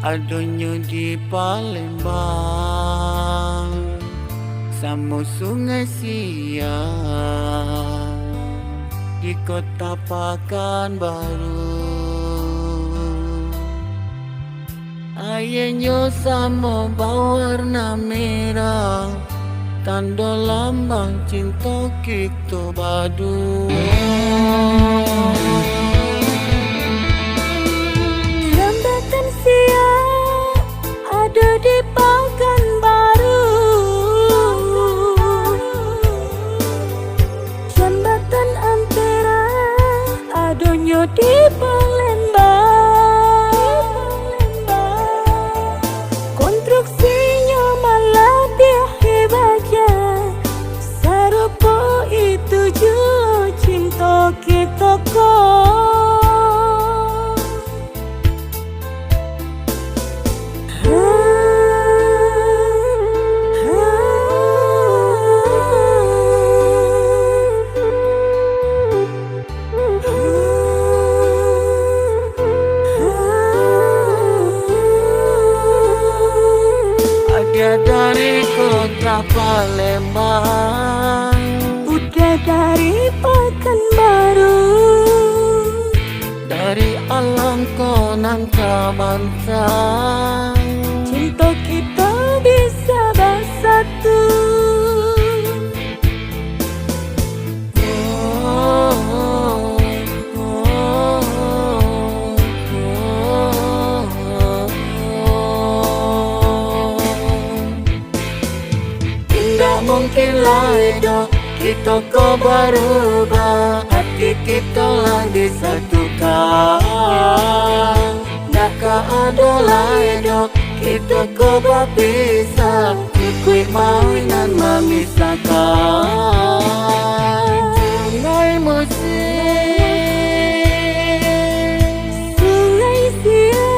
Adonyo di Palembang sama Sungai Siang di kota Pekanbaru. Ayenyo sama berwarna merah, tanda lambang cinta kita badu. Jembatan siang ada di Pekanbaru. Jembatan Ampera adonyo di Palembang. Konstruksinya malah dihebatnya, serupa itu juga cinta kita kok. Ada dari kota Palembang, Udah dari Pekanbaru, dari alam konan kabantang. cinta kita bisa bersatu. Tidak mungkin lah hidup kita kau berubah, hati kita lah disatukan. Nakah ada lah hidup kita kau berpisah, ikut mawinan memisahkan. Sungai musik, Sungai Siang,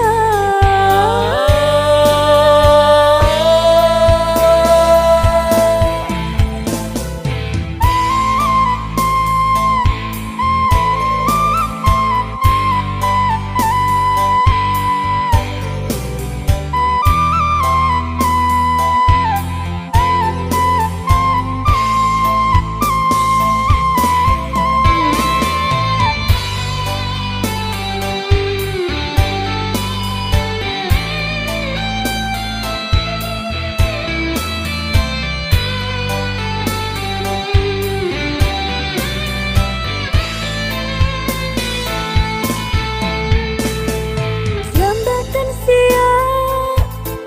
Jembatan siang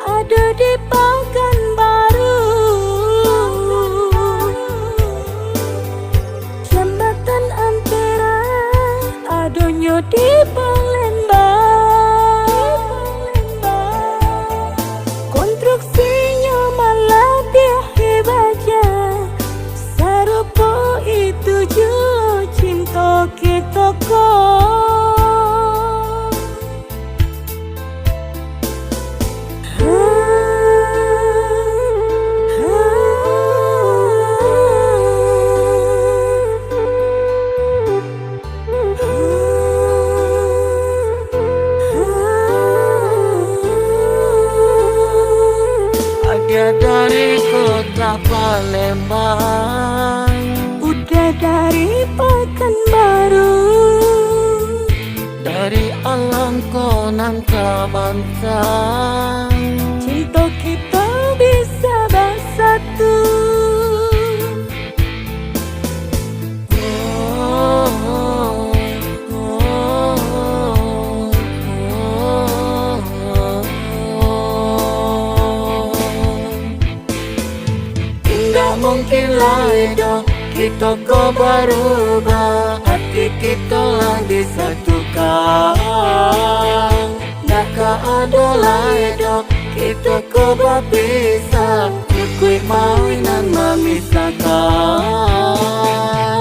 ada di Pekanbaru. Jembatan Ampera adonyo di Palembang. Konstruksinya malah dihebatnya, serupa itu juga cinta kita kok. ada dari kota Palembang, Udah dari Pekanbaru, dari alam konan kabantang. cinta kita bisa bersatu. Tidak mungkin lah hidup kita kau berubah, hati kita lah disatukan. Nakah ada lah hidup kita kau berpisah, ikut mawinan memisahkan.